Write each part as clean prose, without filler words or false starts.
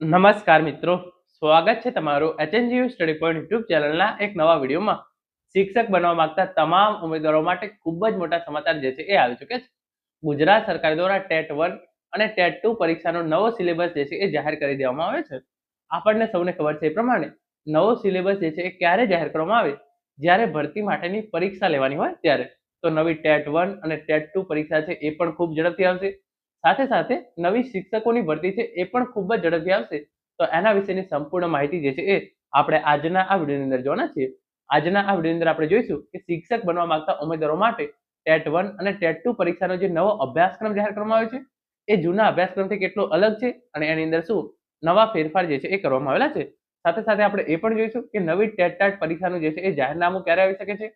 નમસ્કાર મિત્રો, સ્વાગત છે તમારું એચએનજીયુ સ્ટડી પોઈન્ટ યુટ્યુબ ચેનલના એક નવા વિડીયોમાં. શિક્ષક બનવા માંગતા તમામ ઉમેદવારો માટે ખૂબ જ મોટા સમાચાર જે છે એ આવી ચૂક્યા છે. ગુજરાત સરકાર દ્વારા ટેટ 1 અને ટેટ 2 પરીક્ષાનો નવો સિલેબસ જે છે એ જાહેર કરી દેવામાં આવે છે. આપણને સૌને ખબર છે એ પ્રમાણે નવો સિલેબસ જે છે એ ક્યારે જાહેર કરવામાં આવે? જ્યારે ભરતી માટેની પરીક્ષા લેવાની હોય ત્યારે. તો નવી ટેટ 1 અને ટેટ 2 પરીક્ષા છે એ પણ ખૂબ ઝડપથી આવશે. સાથે સાથે નવી શિક્ષકોની ભરતી છે એ પણ ખૂબ જ ઝડપથી આવશે. તો એના વિશેની સંપૂર્ણ માહિતી જે છે એ આપણે આજના આ વિડીયોની અંદર જોવાના છીએ. આજના આ વિડીયોની અંદર આપણે જોઈશું કે શિક્ષક બનવા માંગતા ઉમેદવારો માટે ટેટ 1 અને ટેટ 2 પરીક્ષાનો જે નવો અભ્યાસક્રમ જાહેર કરવામાં આવ્યો છે એ જૂના અભ્યાસક્રમથી કેટલો અલગ છે અને એની અંદર શું નવા ફેરફાર જે છે એ કરવામાં આવેલા છે. સાથે સાથે આપણે એ પણ જોઈશું કે નવી ટેટ પરીક્ષાનું જે છે એ જાહેરનામું ક્યારે આવી શકે છે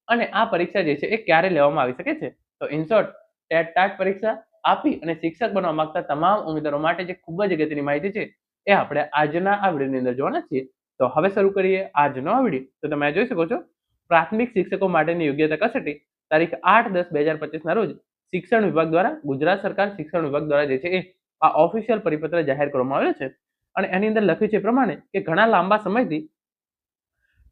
અને આ પરીક્ષા જે છે એ ક્યારે લેવામાં આવી શકે છે. તો ઇન શોર્ટ, ટેટ પરીક્ષા આપી અને શિક્ષક બનવા માંગતા તમામ ઉમેદવારો માટે જે ખૂબ જ અગત્યની માહિતી છે એ આપણે આજના આ વિડીયોની અંદર જોવાના છીએ. તો હવે શરૂ કરીએ આજનો આ વિડીયો. તો તમે જોઈ શકો છો, પ્રાથમિક શિક્ષકો માટેની યોગ્યતા કસોટી તારીખ 8/10/2025 ના રોજ શિક્ષણ વિભાગ દ્વારા ગુજરાત સરકાર શિક્ષણ વિભાગ દ્વારા જે છે એ આ ઓફિશિયલ પરિપત્ર જાહેર કરવામાં આવ્યો છે. અને એની અંદર લખ્યું છે પ્રમાણે કે ઘણા લાંબા સમયથી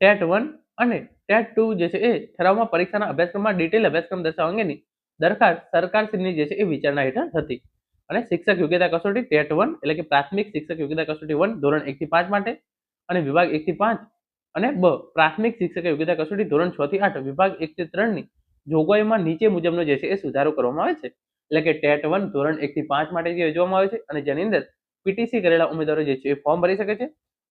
ટેટ 1 અને ટેટ 2 જે છે એ ઠરાવમાં પરીક્ષાના અભ્યાસક્રમમાં ડિટેલ અભ્યાસક્રમ દર્શાવવા અંગેની દરખાસ્ત સરકારશ્રીની જે છે એ વિચારણા હેઠળ હતી. અને શિક્ષક યોગ્યતા કસોટી ટેટ 1 એટલે કે પ્રાથમિક શિક્ષક યોગ્યતા કસોટી 1 ધોરણ 1 થી 5 માટે અને વિભાગ 1 થી 5 અને પ્રાથમિક શિક્ષક યોગ્યતા કસોટી ધોરણ 6 થી 8 વિભાગ 1 થી 3 ની જોગવાઈમાં નીચે મુજબનો જે છે એ સુધારો કરવામાં આવે છે. એટલે કે ટેટ 1 ધોરણ 1 થી 5 માટે જે યોજવામાં આવે છે અને જેની અંદર પીટીસી કરેલા ઉમેદવારો જે છે એ ફોર્મ ભરી શકે છે.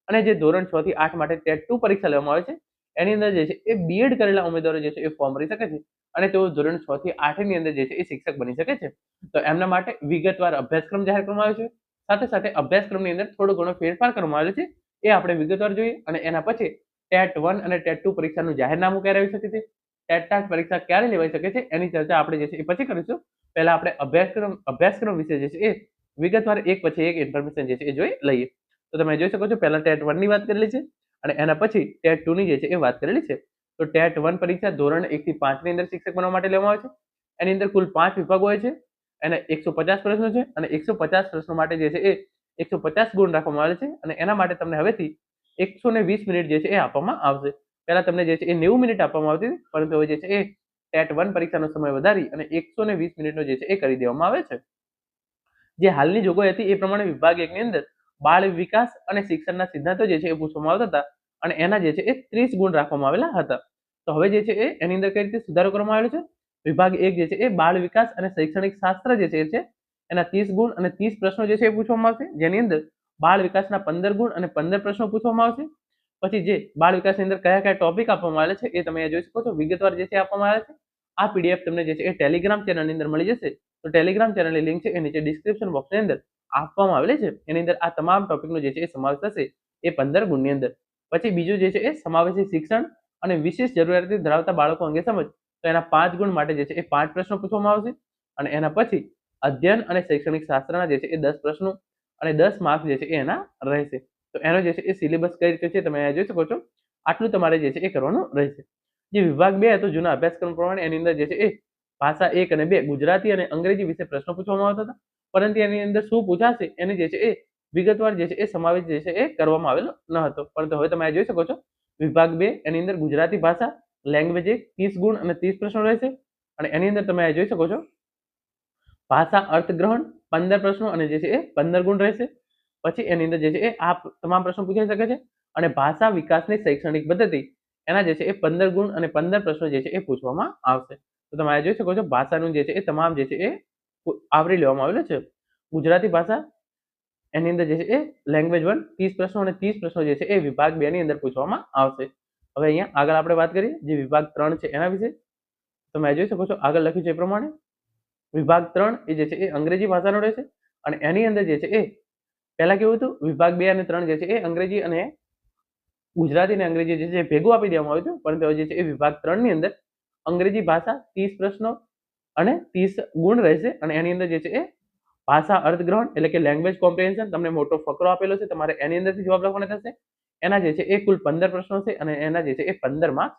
અને જે ધોરણ 6 થી 8 માટે ટેટ 2 પરીક્ષા લેવામાં આવે છે એની અંદર જે છે એ બીએડ કરેલા ઉમેદવારો જે છે એ ફોર્મ ભરી શકે છે અને તેઓ ધોરણ 6 થી 8 ની અંદર જે છે એ શિક્ષક બની શકે છે. તો એમના માટે વિગતવાર અભ્યાસક્રમ જાહેર કરવામાં આવ્યો છે. સાથે સાથે અભ્યાસક્રમની અંદર થોડો ઘણો ફેરફાર કરવામાં આવ્યો છે એ આપણે વિગતવાર જોઈએ. અને એના પછી ટેટ 1 અને ટેટ 2 પરીક્ષાનું જાહેરનામું ક્યારે આવી શકે છે, ટેટ પરીક્ષા ક્યારે લેવાઈ શકે છે, એની ચર્ચા આપણે જે છે એ પછી કરીશું. પહેલા આપણે અભ્યાસક્રમ વિશે જે છે એ વિગતવાર એક પછી એક ઇન્ફોર્મેશન જે છે એ જોઈ લઈએ. તો તમે જોઈ શકો છો, પહેલા ટેટ 1 ની વાત કરેલી છે અને એના પછી ટેટ 2 ની જે છે એ વાત કરેલી છે. તો ટેટ 1 પરીક્ષા ધોરણ 1 થી 5 ની અંદર શિક્ષક બનવા માટે લેવામાં આવે છે. એની અંદર કુલ 5 વિભાગો હોય છે અને 150 પ્રશ્નો છે અને 150 પ્રશ્નો માટે જે છે એ 150 ગુણ રાખવામાં આવે છે અને એના માટે તમને હવેથી 120 મિનિટ જે છે એ આપવામાં આવશે. પહેલા તમને જે છે એ 90 મિનિટ આપવામાં આવતી, પરંતુ હવે જે છે એ ટેટ 1 પરીક્ષાનો સમય વધારી અને 120 મિનિટનો જે છે એ કરી દેવામાં આવે છે. જે હાલની જોગવાઈ હતી એ પ્રમાણે વિભાગ 1 ની અંદર બાળ વિકાસ અને શિક્ષણના સિદ્ધાંતો જે છે એ પૂછવામાં આવતા હતા અને એના જે છે એ 30 ગુણ રાખવામાં આવેલા હતા. તો હવે જે છે એ એની અંદર કઈ રીતે સુધારો કરવામાં આવેલો છે? વિભાગ 1 જે છે એ બાળ વિકાસ અને શૈક્ષણિક શાસ્ત્ર જે છે એના 30 ગુણ અને 30 પ્રશ્નો જે છે એ પૂછવામાં આવશે, જેની અંદર બાળ વિકાસના 15 ગુણ અને 15 પ્રશ્નો પૂછવામાં આવશે. પછી જે બાળ વિકાસની અંદર કયા કયા ટોપિક આપવામાં આવેલા છે એ તમે જોઈ શકો છો, વિગતવાર જે છે આપવામાં આવે છે. આ પીડીએફ તમને જે છે એ ટેલિગ્રામ ચેનલની અંદર મળી જશે. તો ટેલિગ્રામ ચેનલની લિંક છે એ નીચે ડિસ્ક્રિપ્શન બોક્સની અંદર આપવામાં આવેલી છે. એની અંદર આ તમામ ટોપિકનો જે છે એ સમાવેશ થશે એ 15 ગુણની અંદર. પછી બીજું જે છે એ સમાવેશી શિક્ષણ અને વિશેષ જરૂરિયાત ધરાવતા બાળકો અંગે સમજ, તો એના 5 ગુણ માટે જે છે એ 5 પ્રશ્નો પૂછવામાં આવશે અને એના પછી અધ્યયન અને શૈક્ષણિક શાસ્ત્રના જે છે એ 10 પ્રશ્નો અને 10 માર્ક્સ જે છે એ એના રહેશે. તો એનો જે છે એ સિલેબસ કઈ રીતે છે તમે અહીંયા જોઈ શકો છો. આટલું તમારે જે છે એ કરવાનું રહેશે. જે વિભાગ 2 હતો જૂના અભ્યાસક્રમ પ્રમાણે, એની અંદર જે છે એ ભાષા 1 અને 2 ગુજરાતી અને અંગ્રેજી વિશે પ્રશ્નો પૂછવામાં આવતા હતા, પરંતુ એની અંદર શું પૂછાશે એની જે છે એ વિગતવાર જે છે એ સમાવેશ જે છે એ કરવામાં આવેલો ન હતો. પરંતુ હવે તમે જોઈ શકો છો, વિભાગ 2 એની અંદર ગુજરાતી ભાષા લેંગ્વેજ 1 30 ગુણ અને 30 પ્રશ્નો રહેશે અને એની અંદર તમે જોઈ શકો છો ભાષા અર્થગ્રહણ 15 પ્રશ્નો અને જે છે એ 15 ગુણ રહેશે. પછી એની અંદર જે છે એ આ તમામ પ્રશ્નો પૂછાઈ શકે છે અને ભાષા વિકાસની શૈક્ષણિક પદ્ધતિ એના જે છે એ 15 ગુણ અને 15 પ્રશ્નો જે છે એ પૂછવામાં આવશે. તો તમે જોઈ શકો છો, ભાષાનું જે છે એ તમામ જે છે એ આવરી લેવામાં આવેલું છે. ગુજરાતી ભાષા એની અંદર જે છે એ લેંગ્વેજ 1 30 પ્રશ્નો અને 30 પ્રશ્નો જે છે એ વિભાગ 2 ની અંદર પૂછવામાં આવશે. હવે અહીંયા આગળ આપણે વાત કરીએ જે વિભાગ 3 છે એના વિશે. તમે જોઈ શકો છો, આગળ લખ્યું છે એ પ્રમાણે વિભાગ 3 એ જે છે એ અંગ્રેજી ભાષાનો રહેશે અને એની અંદર જે છે એ પહેલા કેવું હતું, વિભાગ 2 અને 3 જે છે એ અંગ્રેજી અને ગુજરાતી અને અંગ્રેજી જે છે ભેગું આપી દેવામાં આવ્યું હતું, પરંતુ હવે જે છે એ વિભાગ 3 ની અંદર અંગ્રેજી ભાષા 30 પ્રશ્નો અને 30 ગુણ રહેશે અને એની અંદર જે છે એ ભાષા અર્થગ્રહણ એટલે કે લેંગ્વેજ કોમ્પ્રિહેન્શન તમને મોટો ફકરો આપેલો છે, તમારે એની અંદરથી જવાબ લખવાના થશે. એના જે છે એ કુલ 15 પ્રશ્નો છે અને એના જે છે એ 15 માર્ક્સ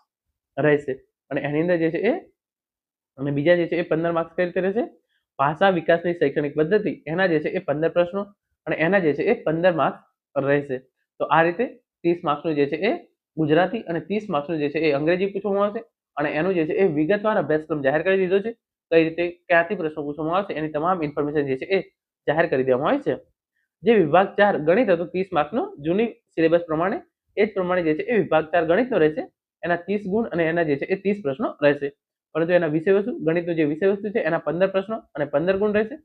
રહેશે અને એની અંદર જે છે એ અને બીજા જે છે એ 15 માર્ક્સ કઈ રીતે રહેશે, ભાષા વિકાસની શૈક્ષણિક પદ્ધતિ એના જે છે એ 15 પ્રશ્નો અને એના જે છે એ 15 માર્ક્સ રહેશે. તો આ રીતે 30 માર્ક્સનું જે છે એ ગુજરાતી અને 30 માર્ક્સનું જે છે એ અંગ્રેજી પૂછવામાં આવશે. અને એનું જે છે એ વિગતવાર અભ્યાસક્રમ જાહેર કરી દીધો છે. કઈ રીતે ક્યાંથી પ્રશ્નો પૂછવામાં આવશે એની તમામ ઇન્ફોર્મેશન જે છે એ જાહેર કરી દેવામાં આવી છે. જે વિભાગ 4 ગણિત હતો 30 માર્ક્સનો જૂની સિલેબસ પ્રમાણે, એ જ પ્રમાણે જે છે એ વિભાગ 4 ગણિતનો રહેશે. એના 30 ગુણ અને એના જે છે એ 30 પ્રશ્નો રહેશે. પરંતુ એના વિષય વસ્તુ ગણિતનું જે વિષય વસ્તુ છે એના 15 પ્રશ્નો અને 15 ગુણ રહેશે.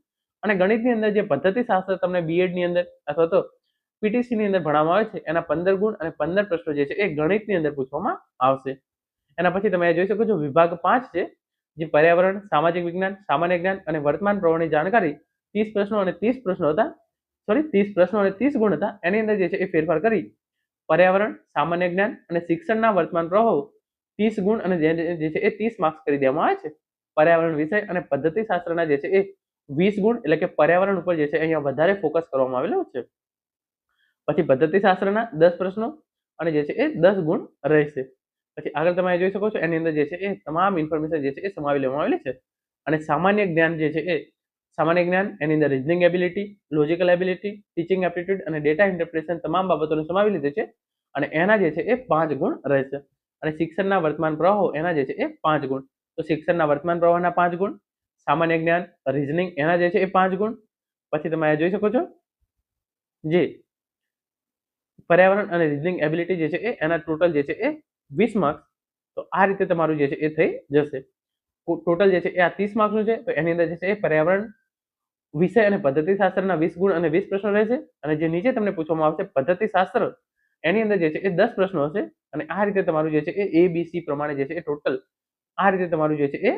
અને ગણિતની અંદર જે પદ્ધતિશાસ્ત્ર તમને બીએડની અંદર અથવા તો પીટીસીની અંદર ભણવામાં આવે છે એના 15 ગુણ અને 15 પ્રશ્નો જે છે એ ગણિતની અંદર પૂછવામાં આવશે. એના પછી તમે જોઈ શકો છો વિભાગ 5 છે, જે પર્યાવરણ, સામાજિક વિજ્ઞાન, સામાન્ય જ્ઞાન અને વર્તમાન પ્રવાહની જાણકારી 30 પ્રશ્નો અને 30 પ્રશ્નો હતા. 30 પ્રશ્નો અને 30 ગુણ હતા. એની અંદર જે છે એ ફેરફાર કરી પર્યાવરણ, સામાન્ય જ્ઞાન અને શિક્ષણના વર્તમાન પ્રવાહો 30 ગુણ અને જે છે એ 30 માર્ક્સ કરી દેવામાં આવે છે. પર્યાવરણ વિષય અને પદ્ધતિશાસ્ત્રના જે છે એ 20 ગુણ એટલે કે પર્યાવરણ ઉપર જે છે અહીંયા વધારે ફોકસ કરવામાં આવેલું છે. પછી પદ્ધતિશાસ્ત્રના 10 પ્રશ્નો અને જે છે એ 10 ગુણ રહેશે. પછી આગળ તમે જોઈ શકો છો એની અંદર જે છે એ તમામ ઇન્ફોર્મેશન જે છે એ સમાવી લેવામાં આવેલી છે. અને સામાન્ય જ્ઞાન જે છે એ સામાન્ય જ્ઞાન એની અંદર reasoning ability, logical ability, teaching aptitude અને ડેટા ઇન્ટરપ્રિટેશન તમામ બાબતોને સમાવી લીધી છે. અને એના જે છે એ 5 ગુણ રહેશે. અને શિક્ષણના વર્તમાન પ્રવાહો એના જે છે એ 5 ગુણ. તો શિક્ષણના વર્તમાન પ્રવાહના 5 ગુણ, સામાન્ય જ્ઞાન, રીઝનિંગ એના જે છે એ 5 ગુણ. પછી તમે જોઈ શકો છો જે પર્યાવરણ અને રીઝનિંગ એબિલિટી જે છે એ એના ટોટલ જે છે એ 20 માર્ક્સ. તો આ રીતે તમારું જે છે એ થઈ જશે. ટોટલ જે છે એ આ 30 માર્ક્સનું છે. તો એની અંદર જે છે એ પર્યાવરણ વિષય અને પદ્ધતિશાસ્ત્રના 20 ગુણ અને 20 પ્રશ્નો રહેશે. અને જે નીચે તમને પૂછવામાં આવશે પદ્ધતિશાસ્ત્ર એની અંદર જે છે એ 10 પ્રશ્નો હશે. અને આ રીતે તમારું જે છે એ ABC પ્રમાણે જે છે એ ટોટલ આ રીતે તમારું જે છે એ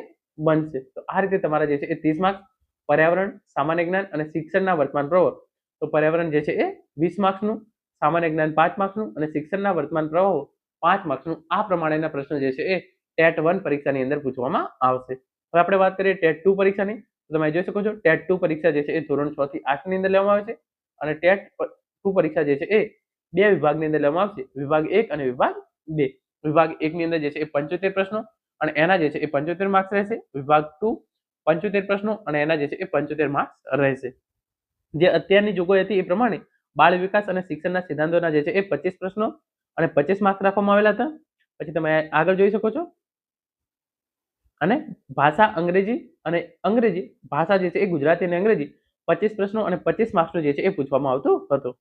બનશે. તો આ રીતે તમારા જે છે એ 30 માર્ક્સ, પર્યાવરણ, સામાન્ય જ્ઞાન અને શિક્ષણના વર્તમાન પ્રવાહ. તો પર્યાવરણ જે છે એ 20 માર્ક્સનું, સામાન્ય જ્ઞાન 5 માર્ક્સનું અને શિક્ષણના વર્તમાન પ્રવાહો 5 માર્ક્સનું આ પ્રમાણેના પ્રશ્નો જે છે એ ટેટ 1 પરીક્ષાની અંદર પૂછવામાં આવશે. હવે આપણે વાત કરીએ ટેટ 2 પરીક્ષાની. તો તમે જોઈ શકો છો ટેટ 2 પરીક્ષા જે છે એ ધોરણ 6 થી 8 ની અંદર લેવામાં આવે છે. અને ટેટ 2 પરીક્ષા જે છે એ બે વિભાગની અંદર લેવામાં આવશે, વિભાગ 1 અને વિભાગ 2. વિભાગ 1 ની અંદર જે છે એ 75 પ્રશ્નો અને એના જે છે એ 75 માર્ક્સ રહેશે. વિભાગ 2 75 પ્રશ્નો અને એના જે છે એ 75 માર્ક્સ રહેશે. જે અત્યારની જોગવાઈ હતી એ પ્રમાણે બાળ વિકાસ અને શિક્ષણના સિદ્ધાંતોના જે છે એ 25 પ્રશ્નો અને 25 માર્ક્સ રાખવામાં આવેલા હતા. પછી તમે આગળ જોઈ શકો છો અને ભાષા અંગ્રેજી ભાષા જે છે એ ગુજરાતી અને અંગ્રેજી 25 પ્રશ્નો અને 25 માર્ક્સનું જે છે એ પૂછવામાં આવતું હતું.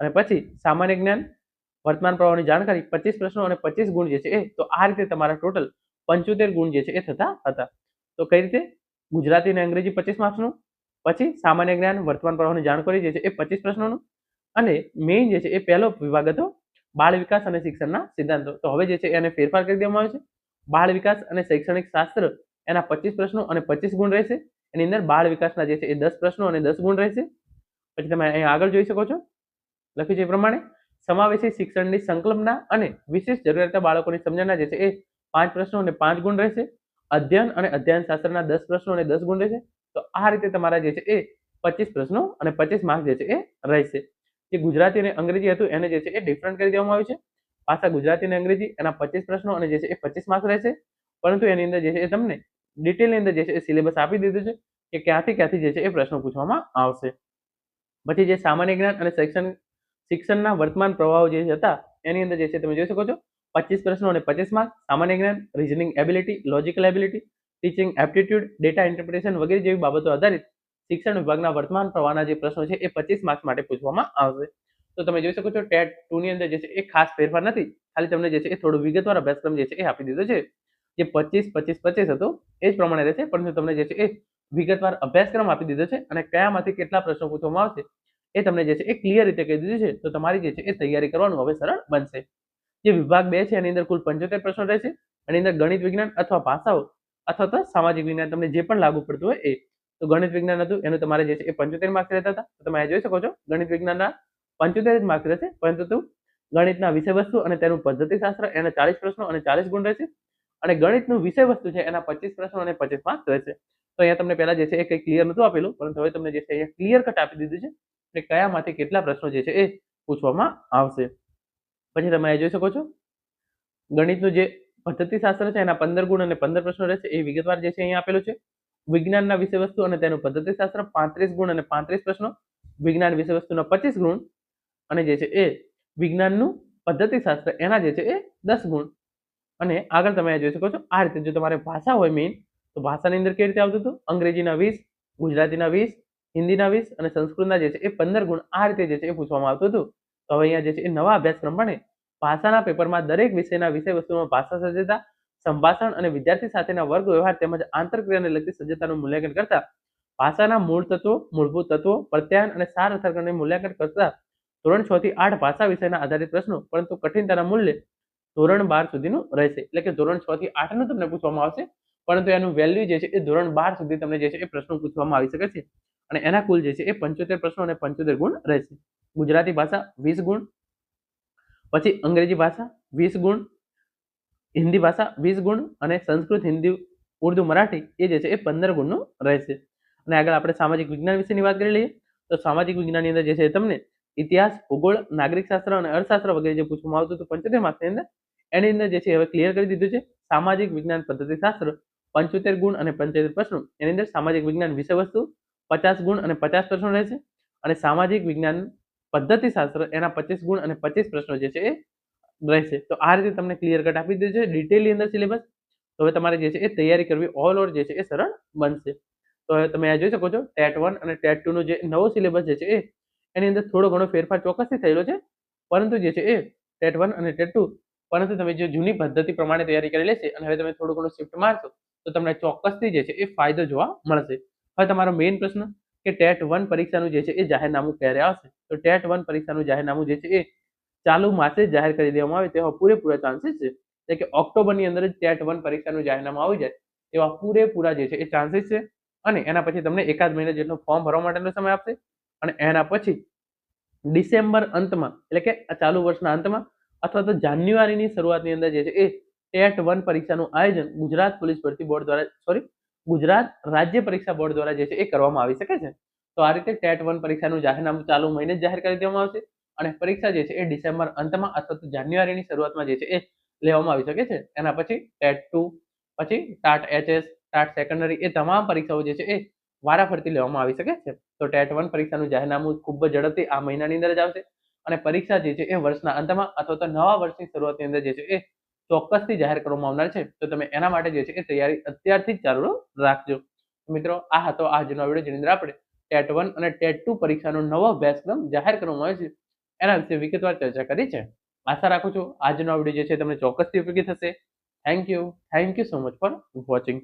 અને પછી સામાન્ય જ્ઞાન, વર્તમાન પ્રવાહની જાણકારી 25 પ્રશ્નો અને 25 ગુણ જે છે એ તો આ રીતે તમારા ટોટલ 75 ગુણ જે છે એ થતા હતા. તો કઈ રીતે ગુજરાતી અને અંગ્રેજી 25 માર્ક્સનું, પછી સામાન્ય જ્ઞાન, વર્તમાન પ્રવાહની જાણકારી જે છે એ 25 પ્રશ્નોનું અને મેઇન જે છે એ પહેલો વિભાગ હતો બાળ વિકાસ અને શિક્ષણના સિદ્ધાંતો. તો હવે જે છે એને ફેરફાર કરી દેવામાં આવે છે. બાળ વિકાસ અને શૈક્ષણિક શાસ્ત્ર એના 25 પ્રશ્નો અને 25 ગુણ રહેશે. એની અંદર બાળ વિકાસના જે છે એ 10 પ્રશ્નો અને 10 ગુણ રહેશે. પછી તમે અહીં આગળ જોઈ શકો છો લખ્યું છે એ પ્રમાણે સમાવેશી શિક્ષણની સંકલ્પના અને વિશેષ જરૂરિયાતના બાળકોની સમજણના જે છે એ 5 પ્રશ્નો અને 5 ગુણ રહેશે. અધ્યયન અને અધ્યયન શાસ્ત્રના 10 પ્રશ્નો અને 10 ગુણ રહેશે. તો આ રીતે તમારા જે છે એ 25 પ્રશ્નો અને 25 માર્ક્સ જે છે એ રહેશે. જે ગુજરાતી અને અંગ્રેજી હતું એને જે છે એ ડિફરન્ટ કરી દેવામાં આવ્યું છે. ભાષા ગુજરાતી અને અંગ્રેજી એના 25 પ્રશ્નો અને જે છે એ 25 માર્ક્સ રહેશે. પરંતુ એની અંદર જે છે એ તમને ડિટેલની અંદર જે છે એ સિલેબસ આપી દીધું છે કે ક્યાંથી જે છે એ પ્રશ્નો પૂછવામાં આવશે. પછી જે સામાન્ય જ્ઞાન અને શિક્ષણના વર્તમાન પ્રવાહો જે હતા એની અંદર જે છે તમે જોઈ શકો છો 25 પ્રશ્નો અને 25 માર્ક્સ, સામાન્ય જ્ઞાન, reasoning ability, logical ability, teaching aptitude, data interpretation વગેરે જેવી બાબતો આધારિત શિક્ષણ વિભાગના વર્તમાન પ્રવાહના જે પ્રશ્નો છે એ 25 માર્ક્સ માટે પૂછવામાં આવશે. તો તમે જોઈ શકો છો ટેટ 2 ની અંદર જે છે એ ખાસ ફેરફાર નથી, ખાલી તમને જે છે એ થોડો વિગતવાર અભ્યાસક્રમ જે છે એ આપી દીધો છે. જે 25 હતો એ જ પ્રમાણે રહેશે, પરંતુ તમને જે છે એ વિગતવાર અભ્યાસક્રમ આપી દીધો છે અને કયામાંથી કેટલા પ્રશ્નો પૂછવામાં આવશે એ તમને જે છે એ ક્લિયર રીતે કહી દીધું છે. તો તમારી જે છે એ તૈયારી કરવાનું હવે સરળ બનશે. જે વિભાગ 2 છે એની અંદર કુલ 75 પ્રશ્નો રહેશે. એની અંદર ગણિત વિજ્ઞાન અથવા ભાષાઓ અથવા તો સામાજિક વિજ્ઞાન તમને જે પણ લાગુ પડતું હોય એ. તો ગણિત વિજ્ઞાન હતું એનું તમારે જે છે એ 75 માર્ક્સ રહેતા હતા. તો તમે જોઈ શકો છો ગણિત વિજ્ઞાનના 75 માર્ક્સ રહેશે, પરંતુ ગણિતના વિષય વસ્તુ અને તેનું પદ્ધતિશાસ્ત્ર એના 40 પ્રશ્નો અને 40 ગુણ રહેશે. અને ગણિતનું વિષય વસ્તુ છે એના 25 પ્રશ્નો અને 25 માર્ક્સ રહેશે. તો અહીંયા તમને પહેલા જે છે એ કંઈ ક્લિયર નતું આપેલું, પરંતુ હવે તમને જે છે અહીંયા ક્લિયર કટ આપી દીધું છે કે કયામાંથી કેટલા પ્રશ્નો જે છે એ પૂછવામાં આવશે. પછી તમે જોઈ શકો છો ગણિતનું જે પદ્ધતિશાસ્ત્ર છે એના 15 ગુણ અને 15 પ્રશ્નો રહેશે એ વિગતવાર જે છે અહીંયા આપેલું છે. વિજ્ઞાનના વિષય વસ્તુ અને તેનું પદ્ધતિશાસ્ત્ર 35 ગુણ અને 35 પ્રશ્નો, વિજ્ઞાન વિષય વસ્તુના 25 ગુણ અને જે છે એ વિજ્ઞાનનું પદ્ધતિશાસ્ત્ર એના જે છે એ 10 ગુણ. અને આગળ તમે જોઈ શકો છો આ રીતે જો તમારે ભાષા હોય મેઇન તો ભાષાની અંદર કેવી રીતે આવતું હતું અંગ્રેજીના 20, ગુજરાતીના 20, હિન્દીના 20 અને સંસ્કૃતના જે છે એ 15 ગુણ આ રીતે જે છે એ પૂછવામાં આવતું હતું. તો હવે અહીંયા જે છે એ નવા અભ્યાસક્રમ પ્રમાણે ભાષાના પેપરમાં દરેક વિષયના વિષય વસ્તુમાં ભાષા સજ્જતા, સંભાષણ અને વિદ્યાર્થી સાથેના વર્ગ વ્યવહાર તેમજ આંતરક્રિયાને લગતી સજ્જતાનું મૂલ્યાંકન કરતા ભાષાના મૂળ તત્વો, મૂળભૂત તત્વો, પ્રત્યાયન અને સાર અસરકરણને મૂલ્યાંકન કરતા ધોરણ 6 થી 8 ભાષા વિષયના આધારિત પ્રશ્નો પરંતુ કઠિનતાના મૂલ્ય ધોરણ 12 સુધીનું રહેશે. એટલે કે ધોરણ 6 થી 8 નું તમને પૂછવામાં આવશે પરંતુ એનું વેલ્યુ જે છે એ ધોરણ 12 સુધી તમને જે છે એ પ્રશ્નો પૂછવામાં આવી શકે છે અને એના કુલ જે છે એ 75 પ્રશ્નો અને 75 ગુણ રહેશે. ગુજરાતી ભાષા 20 ગુણ, પછી અંગ્રેજી ભાષા 20 ગુણ, હિન્દી ભાષા 20 ગુણ અને સંસ્કૃત, હિન્દી, ઉર્દુ, મરાઠી એ જે છે એ 15 ગુણનું રહેશે. અને આગળ આપણે સામાજિક વિજ્ઞાન વિશેની વાત કરી લઈએ તો સામાજિક વિજ્ઞાનની અંદર જે છે તમને ઇતિહાસ, ભૂગોળ, નાગરિક શાસ્ત્ર અને અર્થશાસ્ત્ર વગેરે જે પૂછવામાં આવતું હતું 75 માર્ક્સની અંદર એની અંદર જે છે હવે ક્લિયર કરી દીધું છે. સામાજિક વિજ્ઞાન પદ્ધતિશાસ્ત્ર 75 ગુણ અને 75 પ્રશ્નો એની અંદર સામાજિક વિજ્ઞાન વિષય વસ્તુ 50 ગુણ અને 50 પ્રશ્નો રહેશે અને સામાજિક વિજ્ઞાન પદ્ધતિશાસ્ત્ર એના 25 ગુણ અને 25 પ્રશ્નો જે છે એ રહેશે. તો આ રીતે તમને ક્લિયર કટ આપી દીધું છે ડિટેલની અંદર સિલેબસ. તો હવે તમારે જે છે એ તૈયારી કરવી ઓલ ઓવર જે છે એ સરળ બનશે. તો હવે તમે આ જોઈ શકો છો ટેટ 1 અને ટેટ 2 નો જે નવો સિલેબસ જે છે એ એની અંદર થોડો ઘણો ફેરફાર ચોક્કસથી થયેલો છે પરંતુ જે છે એ ટેટ 1 અને ટેટ 2 પરંતુ તમે જે જૂની પદ્ધતિ પ્રમાણે તૈયારી કરી લેશે અને હવે તમે થોડું ઘણું શિફ્ટ મારશો તો તમને ચોક્કસથી જે છે એ ફાયદો જોવા મળશે. હવે તમારો મેઇન પ્રશ્ન કે ટેટ 1 પરીક્ષાનું જે છે એ જાહેરનામું ક્યારે આવશે? તો ટેટ 1 પરીક્ષાનું જાહેરનામું જે છે એ ચાલુ માસે જ જાહેર કરી દેવામાં આવે તેવા પૂરેપૂરા ચાન્સીસ છે. એટલે કે ઓક્ટોબરની અંદર જ ટેટ 1 પરીક્ષાનું જાહેરનામું આવી જાય તેવા પૂરેપૂરા જે છે એ ચાન્સીસ છે અને એના પછી તમને એકાદ મહિના જેટલો ફોર્મ ભરવા માટેનો સમય આપશે અને એના પછી ડિસેમ્બર અંતમાં એટલે કે ચાલુ વર્ષના અંતમાં અથવા તો જાન્યુઆરીની શરૂઆતની અંદર જે છે એ ટેટ 1 પરીક્ષાનું આયોજન ગુજરાત પોલીસ ભરતી બોર્ડ દ્વારા ગુજરાત રાજ્ય પરીક્ષા બોર્ડ દ્વારા જે છે એ કરવામાં આવી શકે છે. તો આ રીતે ટેટ 1 પરીક્ષાનું જાહેરનામું ચાલુ મહિને જ જાહેર કરી દેવામાં આવશે અને પરીક્ષા જે છે એ ડિસેમ્બર અંતમાં અથવા તો જાન્યુઆરીની શરૂઆતમાં જે છે એ લેવામાં આવી શકે છે. એના પછી ટેટ 2, પછી ટાટ એચએસ, ટાટ સેકન્ડરી એ તમામ પરીક્ષાઓ જે છે એ વારાફરતી લેવામાં આવી શકે છે. તો ટેટ 1 પરીક્ષાનું જાહેરનામું ખૂબ જ ઝડપથી આ મહિનાની અંદર જ આવશે અને પરીક્ષા જે છે એ વર્ષના અંતમાં અથવા તો નવા વર્ષની શરૂઆતની અંદર જે છે એ ચોક્કસથી જાહેર કરવામાં આવનાર છે. તો તમે એના માટે જે છે એ તૈયારી અત્યારથી જ ચાલુ રાખજો. મિત્રો આ હતો આજનો વિડીયો જેની અંદર આપણે ટેટ 1 અને ટેટ 2 પરીક્ષાનો નવો અભ્યાસક્રમ જાહેર કરવામાં આવ્યો છે એના વિશે વિગતવાર ચર્ચા કરી છે. આશા રાખું છું આજનો વિડીયો જે છે તમને ચોક્કસથી ઉપયોગી થશે. Thank you so much for watching.